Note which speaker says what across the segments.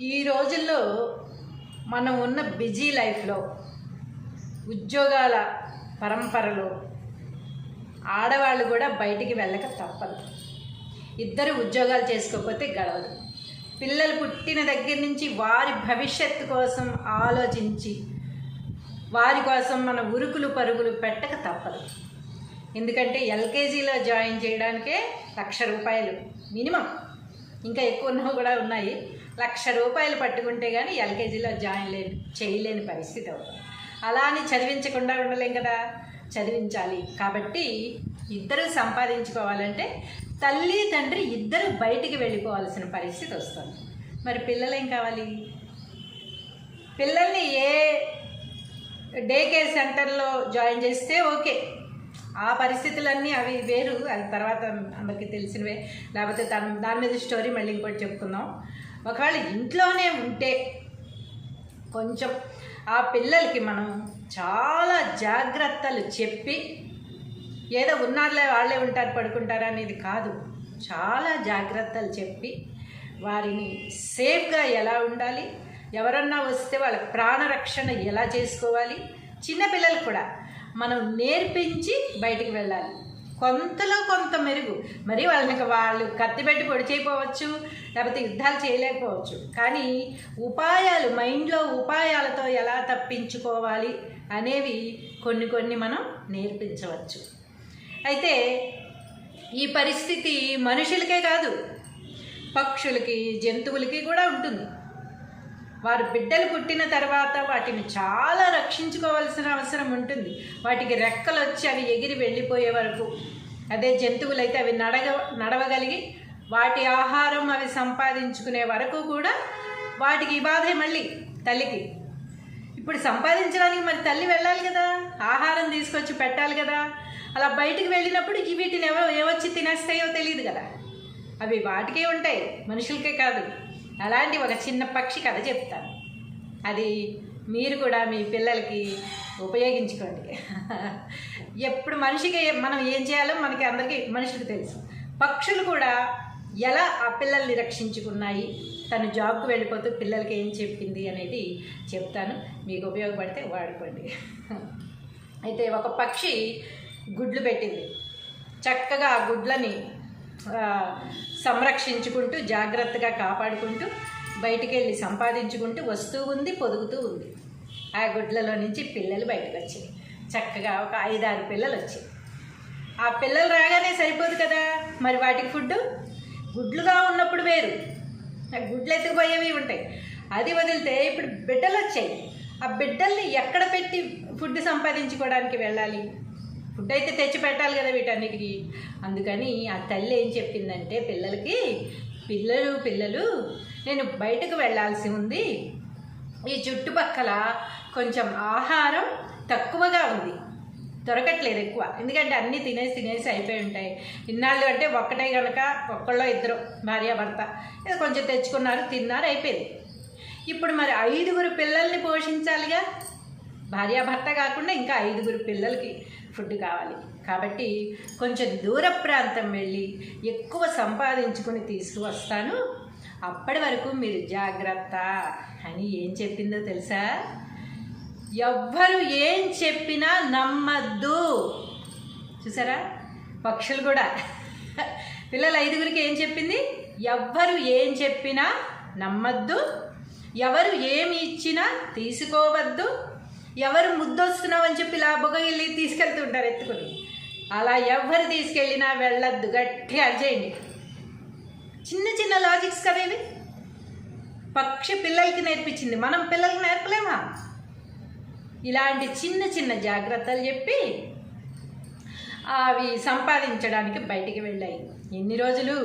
Speaker 1: ఈ రోజుల్లో మనం ఉన్న బిజీ లైఫ్లో ఉద్యోగాల పరంపరలో ఆడవాళ్ళు కూడా బయటికి వెళ్ళక తప్పదు. ఇద్దరు ఉద్యోగాలు చేసుకోకపోతే గడవదు. పిల్లలు పుట్టిన దగ్గర నుంచి వారి భవిష్యత్తు కోసం ఆలోచించి వారి కోసం మన ఉరుకులు పరుగులు పెట్టక తప్పదు. ఎందుకంటే ఎల్కేజీలో జాయిన్ చేయడానికే ₹1,00,000 మినిమం, ఇంకా ఎక్కువ ఉన్నవి కూడా ఉన్నాయి. ₹1,00,000 పట్టుకుంటే కానీ ఎల్కేజీలో చేయలేని పరిస్థితి అవుతుంది. అలా అని చదివించకుండా ఉండలేం కదా, చదివించాలి. కాబట్టి ఇద్దరు సంపాదించుకోవాలంటే తల్లి తండ్రి ఇద్దరు బయటికి వెళ్ళిపోవాల్సిన పరిస్థితి వస్తుంది. మరి పిల్లలు ఏం కావాలి? పిల్లల్ని ఏ డే కేర్ సెంటర్లో జాయిన్ చేస్తే ఓకే, ఆ పరిస్థితులన్నీ అవి వేరు, అది తర్వాత అందరికీ తెలిసినవే. లేకపోతే దాని మీద స్టోరీ మళ్ళీ ఇంకోటి చెప్పుకుందాం. ఒకవేళ ఇంట్లోనే ఉంటే కొంచెం ఆ పిల్లలకి మనం చాలా జాగ్రత్తలు చెప్పి, ఏదో ఉన్నారులే వాళ్ళే ఉంటారు పడుకుంటారు అనేది కాదు, చాలా జాగ్రత్తలు చెప్పి వారిని సేఫ్గా ఎలా ఉండాలి, ఎవరన్నా వస్తే వాళ్ళ ప్రాణరక్షణ ఎలా చేసుకోవాలి, చిన్నపిల్లలు కూడా మనం నేర్పించి బయటికి వెళ్ళాలి. కొంతలో కొంత మెరుగు. మరి వాళ్ళు కత్తి పెట్టి పొడి చేయకపోవచ్చు, లేకపోతే యుద్ధాలు చేయలేకపోవచ్చు, కానీ ఉపాయాలు, మైండ్లో ఉపాయాలతో ఎలా తప్పించుకోవాలి అనేవి కొన్ని మనం నేర్పించవచ్చు. అయితే ఈ పరిస్థితి మనుషులకే కాదు, పక్షులకి, జంతువులకి కూడా ఉంటుంది. వారు బిడ్డలు పుట్టిన తర్వాత వాటిని చాలా రక్షించుకోవాల్సిన అవసరం ఉంటుంది. వాటికి రెక్కలు వచ్చి అవి ఎగిరి వెళ్ళిపోయే వరకు. అదే జంతువులైతే అవి నడవగలిగి వాటి ఆహారం అవి సంపాదించుకునే వరకు కూడా వాటికి ఈ బాధే మళ్ళీ తల్లికి. ఇప్పుడు సంపాదించడానికి మరి తల్లి వెళ్ళాలి కదా, ఆహారం తీసుకొచ్చి పెట్టాలి కదా. అలా బయటికి వెళ్ళినప్పుడు వీటిని ఏవొచ్చి తినేస్తాయో తెలియదు కదా, అవి వాటికే ఉంటాయి, మనుషులకే కాదు. అలాంటి ఒక చిన్న పక్షి కథ చెప్తాను, అది మీరు కూడా మీ పిల్లలకి ఉపయోగించుకోండి. ఎప్పుడు మనిషికి మనం ఏం చేయాలో మనకి అందరికీ మనుషులకు తెలుసు. పక్షులు కూడా ఎలా ఆ పిల్లల్ని రక్షించుకున్నాయి, తను జాబ్కి వెళ్ళిపోతూ పిల్లలకి ఏం చెప్పింది అనేది చెప్తాను, మీకు ఉపయోగపడితే వాడుకోండి. అయితే ఒక పక్షి గుడ్లు పెట్టింది. చక్కగా ఆ గుడ్లని సంరక్షించుకుంటూ జాగ్రత్తగా కాపాడుకుంటూ బయటికి వెళ్ళి సంపాదించుకుంటూ వస్తూ ఉంది, పొదుగుతూ ఉంది. ఆ గుడ్లలో నుంచి పిల్లలు బయటకు వచ్చాయి. చక్కగా ఒక 5-6 పిల్లలు వచ్చాయి. ఆ పిల్లలు రాగానే సరిపోదు కదా, మరి వాటికి ఫుడ్ గుడ్లుగా ఉన్నప్పుడు వేరు, గుడ్లు ఎత్తుకుపోయేవి ఉంటాయి. అది వదిలితే ఇప్పుడు బిడ్డలు వచ్చాయి. ఆ బిడ్డల్ని ఎక్కడ పెట్టి ఫుడ్ సంపాదించుకోవడానికి వెళ్ళాలి? ఫుడ్ అయితే తెచ్చి పెట్టాలి కదా వీటన్నిటికీ. అందుకని ఆ తల్లి ఏం చెప్పిందంటే పిల్లలకి, పిల్లలు నేను బయటకు వెళ్ళాల్సి ఉంది, ఈ చుట్టుపక్కల కొంచెం ఆహారం తక్కువగా ఉంది, దొరకట్లేదు ఎక్కువ, ఎందుకంటే అన్నీ తినేసి అయిపోయి ఉంటాయి. ఇన్నాళ్ళు అంటే ఒక్కటే కనుక ఒక్కళ్ళో ఇద్దరు భార్యాభర్త ఏదో కొంచెం తెచ్చుకున్నారు, తిన్నారు, అయిపోయింది. ఇప్పుడు మరి 5 పిల్లల్ని పోషించాలిగా, భార్యాభర్త కాకుండా ఇంకా 5 పిల్లలకి ఫుడ్ కావాలి. కాబట్టి కొంచెం దూర ప్రాంతం వెళ్ళి ఎక్కువ సంపాదించుకొని తీసుకువస్తాను, అప్పటి వరకు మీరు జాగ్రత్త అని ఏం చెప్పిందో తెలుసా? ఎవ్వరు ఏం చెప్పినా నమ్మద్దు. చూసారా, పక్షులు కూడా పిల్లలు 5 ఏం చెప్పింది? ఎవ్వరు ఏం చెప్పినా నమ్మద్దు, ఎవరు ఏమి ఇచ్చినా తీసుకోవద్దు, ఎవరు ముద్దొస్తున్నావు అని చెప్పి ఇలా బొగగిల్లి తీసుకెళ్తుంటారు ఎత్తుకుని, అలా ఎవరు తీసుకెళ్ళినా వెళ్ళొద్దు, గట్టిగా అరిచేయండి. చిన్న లాజిక్స్ కదా ఇవి. పక్షి పిల్లలకి నేర్పించింది, మనం పిల్లలకి నేర్పలేమా? ఇలాంటి చిన్న జాగ్రత్తలు చెప్పి అవి సంపాదించడానికి బయటికి వెళ్ళాయి. ఎన్ని రోజులు?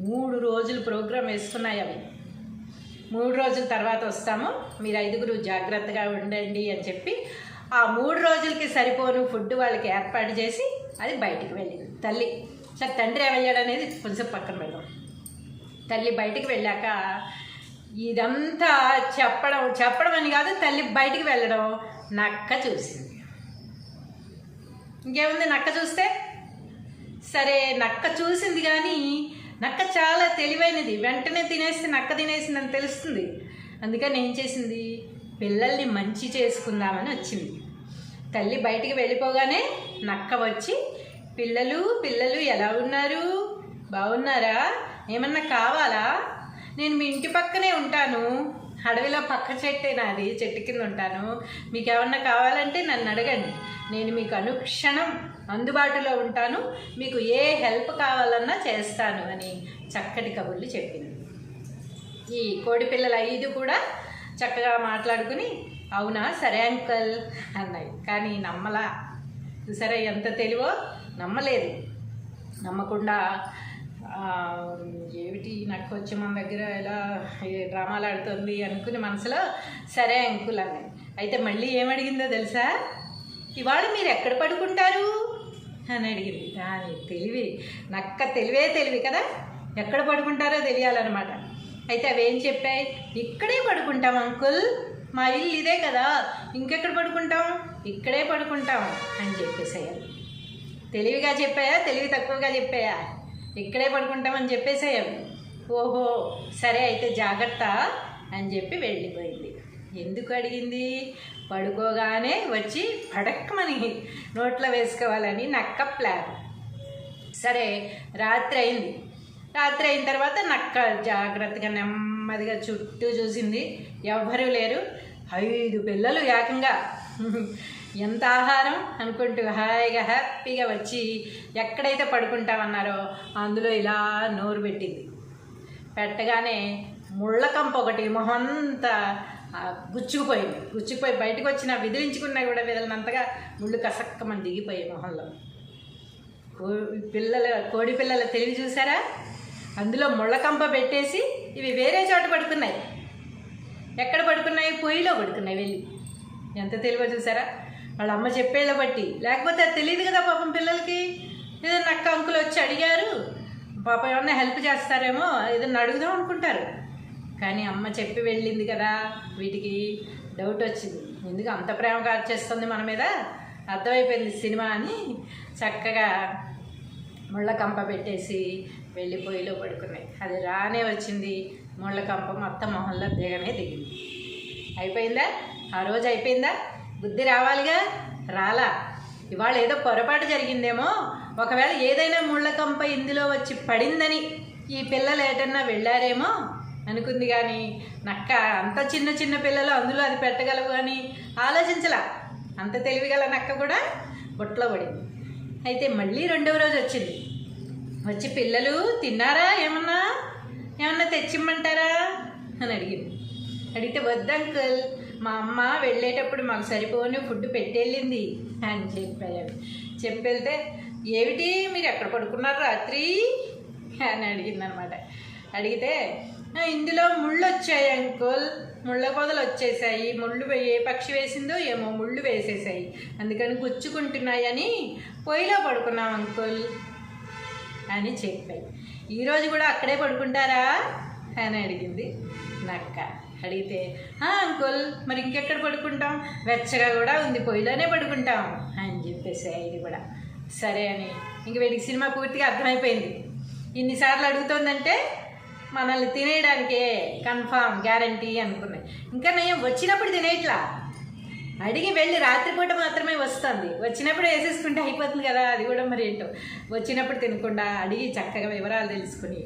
Speaker 1: 3 రోజులు ప్రోగ్రాం వేసుకున్నాయి అవి. 3 రోజుల తర్వాత వస్తాము, మీరు 5 జాగ్రత్తగా ఉండండి అని చెప్పి ఆ 3 రోజులకి సరిపోను ఫుడ్ వాళ్ళకి ఏర్పాటు చేసి అది బయటికి వెళ్ళింది తల్లి. సరే, తండ్రి ఏమయ్యాడనేది కొంచెం పక్కన పెడదాం. తల్లి బయటికి వెళ్ళాక ఇదంతా చెప్పడం అని కాదు, తల్లి బయటికి వెళ్ళడం నక్క చూసింది. ఇంకేముంది, నక్క చూస్తే సరే, నక్క చూసింది కానీ నక్క చాలా తెలివైనది, వెంటనే తినేస్తే నక్క తినేసిందని తెలుస్తుంది. అందుకని ఏం చేసింది, పిల్లల్ని మంచి చేసుకుందామని వచ్చింది. తల్లి బయటికి వెళ్ళిపోగానే నక్క వచ్చి పిల్లలు పిల్లలు ఎలా ఉన్నారు, బాగున్నారా, ఏమన్నా కావాలా, నేను మీ ఇంటి పక్కనే ఉంటాను, అడవిలో పక్క చెట్టే నాది, చెట్టు కింద ఉంటాను, మీకు ఏమన్నా కావాలంటే నన్ను అడగండి, నేను మీకు అనుక్షణం అందుబాటులో ఉంటాను, మీకు ఏ హెల్ప్ కావాలన్నా చేస్తాను అని చక్కటి కబుర్లు చెప్పింది. ఈ కోడి పిల్లలు 5 కూడా చక్కగా మాట్లాడుకుని అవునా సరే అంకల్ అన్నాయి. కానీ నమ్మలా. చూసారా ఎంత తెలివో, నమ్మలేదు. నమ్మకుండా ఏమిటి నక్క వచ్చి మన దగ్గర ఇలా డ్రామాలు ఆడుతుంది అనుకుని మనసులో సరే అంకుల్ అన్నాయి. అయితే మళ్ళీ ఏమడిగిందో తెలుసా, ఇవాళ మీరు ఎక్కడ పడుకుంటారు అని అడిగింది. దాని తెలివి, నక్క తెలివి కదా, ఎక్కడ పడుకుంటారో తెలియాలన్నమాట. అయితే అవేం చెప్పాయి, ఇక్కడే పడుకుంటాం అంకుల్, మా ఇల్లు ఇదే కదా, ఇంకెక్కడ పడుకుంటాం, ఇక్కడే పడుకుంటాం అని చెప్పేసేయాలి. తెలివిగా చెప్పాయా, తెలివి తక్కువగా చెప్పాయా, ఇక్కడే పడుకుంటామని చెప్పేసేయాలి. ఓహో సరే అయితే జాగ్రత్త అని చెప్పి వెళ్ళిపోయింది. ఎందుకు అడిగింది, పడుకోగానే వచ్చి పడక్కమని నోట్లో వేసుకోవాలని నక్క ప్లాన్. సరే రాత్రి అయింది. రాత్రి అయిన తర్వాత నక్క జాగ్రత్తగా నెమ్మదిగా చుట్టూ చూసింది, ఎవ్వరూ లేరు. 5 పిల్లలు ఏకంగా ఎంత ఆహారం అనుకుంటూ హాయిగా హ్యాపీగా వచ్చి ఎక్కడైతే పడుకుంటామన్నారో అందులో ఇలా నోరు పెట్టింది. పెట్టగానే ముళ్ళకంప ఒకటి మొహంతా గుచ్చుకుపోయి బయటకు వచ్చిన విదిలించుకున్నా కూడా విదలనంతగా ముళ్ళు కసక్కమని దిగిపోయాయి మొహంలో. కోడి పిల్లల తెలివి చూసారా, అందులో ముళ్ళకంప పెట్టేసి ఇవి వేరే చోట పడుకున్నాయి. ఎక్కడ పడుకున్నాయి, పొయ్యిలో పడుకున్నాయి వెళ్ళి. ఎంత తెలివో చూసారా, వాళ్ళ అమ్మ చెప్పేళ్ళ బట్టి. లేకపోతే అది తెలియదు కదా పాపం పిల్లలకి. ఏదో నక్క అంకులు వచ్చి అడిగారు, పాపం ఏమన్నా హెల్ప్ చేస్తారేమో ఏదన్నా అడుగుదాం అనుకుంటారు. కానీ అమ్మ చెప్పి వెళ్ళింది కదా, వీటికి డౌట్ వచ్చింది, ఎందుకు అంత ప్రేమగా చేస్తుంది మన మీద, అర్థమైపోయింది సినిమా అని చక్కగా ముళ్ళకంప పెట్టేసి వెళ్ళి పొయ్యిలో పడుకున్నాయి. అది రానే వచ్చింది, ముళ్ళకంప మొత్తం మొహంలో దిగనే దిగింది. అయిపోయిందా, ఆ రోజు అయిపోయిందా, బుద్ధి రావాలిగా, రాలా. ఇవాళ ఏదో పొరపాటు జరిగిందేమో, ఒకవేళ ఏదైనా ముళ్ళకంప ఇందులో వచ్చి పడిందని ఈ పిల్లలు ఏటన్నా వెళ్ళారేమో అనుకుంది. కానీ నక్క అంత చిన్న పిల్లలు అందులో అది పెట్టగలవు అని ఆలోచించలా. అంత తెలివిగల నక్క కూడా బుట్టలో పడింది. అయితే మళ్ళీ 2వ రోజు వచ్చింది. వచ్చి పిల్లలు తిన్నారా, ఏమన్నా తెచ్చిమ్మంటారా అని అడిగింది. అడిగితే వద్దు అంకుల్, మా అమ్మ వెళ్ళేటప్పుడు మాకు సరిపోని ఫుడ్ పెట్టెళ్ళింది అని చెప్పెళ్తే ఏమిటి మీరు ఎక్కడ పడుకున్నారు రాత్రి అని అడిగిందనమాట. అడిగితే ఇందులో ముళ్ళు వచ్చాయి అంకుల్, ముళ్ళ పొదలు వచ్చేసాయి, ముళ్ళు ఏ పక్షి వేసిందో ఏమో ముళ్ళు వేసేసాయి, అందుకని గుచ్చుకుంటున్నాయని పొయ్యిలో పడుకున్నాం అంకుల్ అని చెప్పాయి. ఈరోజు కూడా అక్కడే పడుకుంటారా అని అడిగింది నక్క. అడిగితే అంకుల్ మరి ఇంకెక్కడ పడుకుంటాం, వెచ్చగా కూడా ఉంది, పొయ్యిలోనే పడుకుంటాం అని చెప్పేసాయి. ఇది కూడా సరే అని ఇంక వీడికి సినిమా పూర్తిగా అర్థమైపోయింది. ఇన్నిసార్లు అడుగుతుందంటే మనల్ని తినేయడానికే కన్ఫామ్ గ్యారంటీ అనుకున్నాయి. ఇంకా నేను వచ్చినప్పుడు తినేట్లా, అడిగి వెళ్ళి రాత్రిపూట మాత్రమే వస్తుంది, వచ్చినప్పుడు వేసేసుకుంటే అయిపోతుంది కదా, అది కూడా మరి ఏంటో వచ్చినప్పుడు తినకుండా అడిగి చక్కగా వివరాలు తెలుసుకుని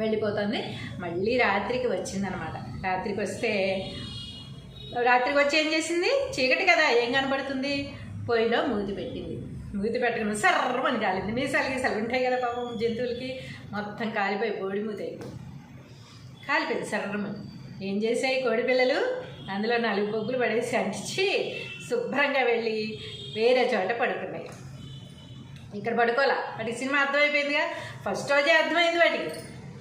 Speaker 1: వెళ్ళిపోతుంది. మళ్ళీ రాత్రికి వచ్చిందనమాట. రాత్రికి వచ్చి ఏం చేసింది, చీకటి కదా ఏం కనపడుతుంది, పొయ్యిలో మూతి పెట్టింది. మూతి పెట్టుకుని సర్రమని కాలింది. మీసాలు ఉంటాయి కదా పాపం జంతువులకి, మొత్తం కాలిపోయి బోడి మూతి అయిపోయింది. కాలిపోయింది సర్రమని. ఏం చేసాయి కోడి పిల్లలు, అందులో 4 బొగ్గులు పడేసి అంటించి శుభ్రంగా వెళ్ళి వేరే చోట పడుకున్నాయి. ఇక్కడ పడుకోవాలా, వాటికి సినిమా అర్థమైపోయిందిగా. ఫస్ట్ రోజే అర్థమైంది వాటికి,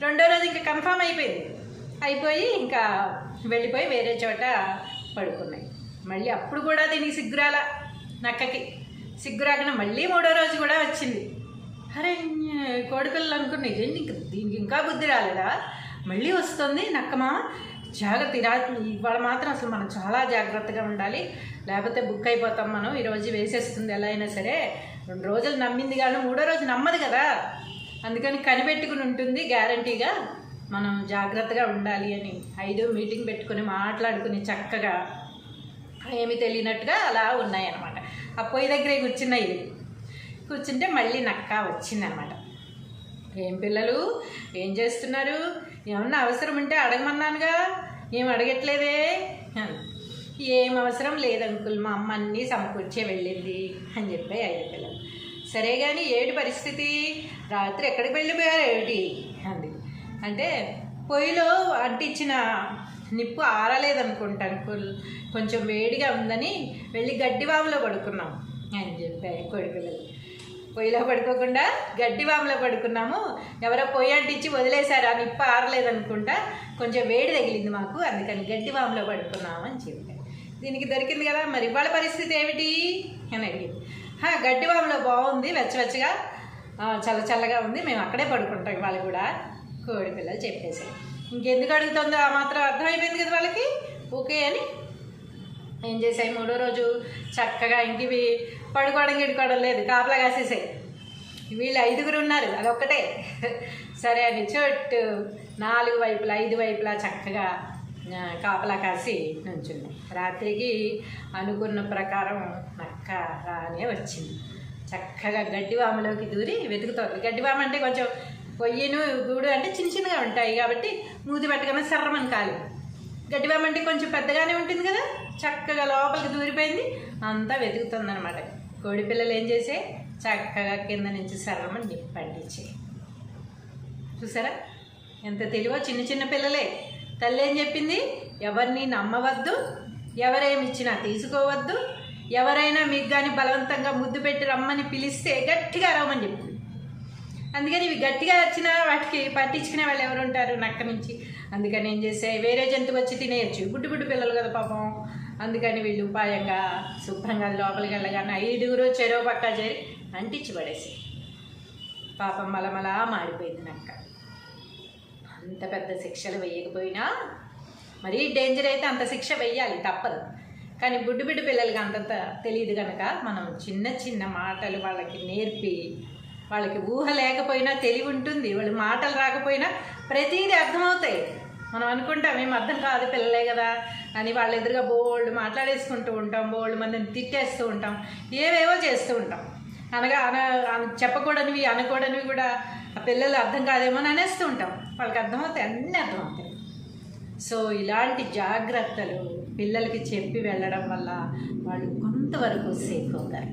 Speaker 1: 2వ రోజు ఇంకా కన్ఫామ్ అయిపోయి ఇంకా వెళ్ళిపోయి వేరే చోట పడుకున్నాయి. మళ్ళీ అప్పుడు కూడా దీనికి సిగ్గురాల, నక్కకి సిగ్గురాకనే మళ్ళీ 3వ రోజు కూడా వచ్చింది. అరే కోడిపిల్లలు అనుకున్నాయి, దీనికి ఇంకా బుద్ధి రాలేదా, మళ్ళీ వస్తుంది నక్కమా, జాగ్రత్త, ఇవాళ మాత్రం అసలు మనం చాలా జాగ్రత్తగా ఉండాలి, లేకపోతే బుక్ అయిపోతాం మనం, ఈరోజు వేసేస్తుంది ఎలా అయినా సరే. 2 రోజులు నమ్మింది కానీ 3వ రోజు నమ్మదు కదా, అందుకని కనిపెట్టుకుని ఉంటుంది గ్యారంటీగా. మనం జాగ్రత్తగా ఉండాలి అని 5 మీటింగ్ పెట్టుకుని మాట్లాడుకుని చక్కగా ఏమి తెలియనట్టుగా అలా ఉన్నాయన్నమాట. ఆ పొయ్యి దగ్గరే కూర్చున్నాయి. కూర్చుంటే మళ్ళీ నక్క వచ్చిందనమాట. ఏం పిల్లలు ఏం చేస్తున్నారు? ఏమన్నా అవసరం ఉంటే అడగమన్నానుగా, ఏం అడగట్లేదే? ఏం అవసరం లేదు అంకుల్, మా అమ్మ అన్నీ సమకూర్చే వెళ్ళింది అని చెప్పాయి 5 పిల్లలు. సరే కానీ ఏడు పరిస్థితి, రాత్రి ఎక్కడికి వెళ్ళిపోయారు ఏమిటి అంది. అంటే పొయ్యిలో అంటించిన నిప్పు ఆరలేదనుకుంటా అంకుల్, కొంచెం వేడిగా ఉందని వెళ్ళి గడ్డివాములో పడుకున్నాం అని చెప్పాయి కోడిపిల్లలు. పొయ్యిలో పడుకోకుండా గడ్డివాములో పడుకున్నాము, ఎవరో పొయ్యి అంటించి వదిలేశారు, ఆ నిప్పు ఆరలేదనుకుంటా, కొంచెం వేడి తగిలింది మాకు, అందుకని గడ్డివాములో పడుకున్నాము అని చెప్పారు. దీనికి దొరికింది కదా, మరి వాళ్ళ పరిస్థితి ఏమిటి అని అడిగింది. గడ్డివాములో బాగుంది, వెచ్చవెచ్చగా చల్ల చల్లగా ఉంది, మేము అక్కడే పడుకుంటాం వాళ్ళు కూడా కోడి పిల్లలు చెప్పేశారు. ఇంకెందుకు అడుగుతుందో ఆ మాత్రం అర్థమైపోయింది కదా వాళ్ళకి. ఓకే అని ఏం చేసాయి, 3వ రోజు చక్కగా ఇంటివి పడుకోవడం గిడుకోవడం లేదు, కాపలా కాసేసాయి. వీళ్ళు 5గురు ఉన్నారు, అదొక్కటే. సరే అని చుట్టూ 4 వైపులా 5 వైపులా చక్కగా కాపలా కాసి నుంచున్నాయి. రాత్రికి అనుకున్న ప్రకారం నక్క రానే వచ్చింది. చక్కగా గడ్డివాములోకి దూరి వెతుకుతోంది. గడ్డివాము అంటే కొంచెం పొయ్యిను గూడు అంటే చిన్న చిన్నగా ఉంటాయి కాబట్టి మూతి పెట్టగానే సర్రమని కాలి. గడ్డివాము అంటే కొంచెం పెద్దగానే ఉంటుంది కదా, చక్కగా లోపలికి దూరిపోయింది, అంతా వెతుకుతుంది అనమాట. కోడి పిల్లలు ఏం చేసే చక్కగా కింద నుంచి సర్రమని నిప్పండించే. చూసారా ఎంత తెలివో, చిన్న చిన్న పిల్లలే. తల్లి ఏం చెప్పింది, ఎవరిని నమ్మవద్దు, ఎవరేమిచ్చినా తీసుకోవద్దు, ఎవరైనా మీకు కానీ బలవంతంగా ముద్దు పెట్టి రమ్మని పిలిస్తే గట్టిగా అరవమని చెప్పింది. అందుకని ఇవి గట్టిగా వచ్చినా వాటికి పట్టించుకునే వాళ్ళు ఎవరు ఉంటారు నక్క నుంచి. అందుకని ఏం చేసాయి, వేరే జంతువు వచ్చి తినేయచ్చు, గుడ్డు పిల్లలు కదా పాపం. అందుకని వీళ్ళు ఉపాయంగా శుభ్రంగా లోపలికి వెళ్ళగానే 5గురు చెరో పక్క చేరి అంటించి పడేసి పాపం మలమలా మాడిపోయింది నక్క. అంత పెద్ద శిక్షలు వేయకపోయినా, మరీ డేంజర్ అయితే అంత శిక్ష వెయ్యాలి, తప్పదు. కానీ బుడ్డు పిల్లలకి అంతంత తెలియదు కనుక మనం చిన్న చిన్న మాటలు వాళ్ళకి నేర్పి, వాళ్ళకి ఊహ లేకపోయినా తెలివి ఉంటుంది, వాళ్ళు మాటలు రాకపోయినా ప్రతిదీ అర్థమవుతాయి. మనం అనుకుంటాం ఏం అర్థం కాదు పిల్లలే కదా అని వాళ్ళ ఎదురుగా బోల్డ్ మాట్లాడేసుకుంటూ ఉంటాం, బోల్డ్ మందిని తిట్టేస్తూ ఉంటాం, ఏవేవో చేస్తూ ఉంటాం. చెప్పకూడనివి అనకూడనివి కూడా ఆ పిల్లలు అర్థం కాదేమో అని అనేస్తూ ఉంటాం. వాళ్ళకి అర్థమవుతాయి, అన్నీ అర్థమవుతాయి. సో ఇలాంటి జాగ్రత్తలు పిల్లలకి చెప్పి వెళ్ళడం వల్ల వాళ్ళు కొంతవరకు సేఫ్ అవుతారు.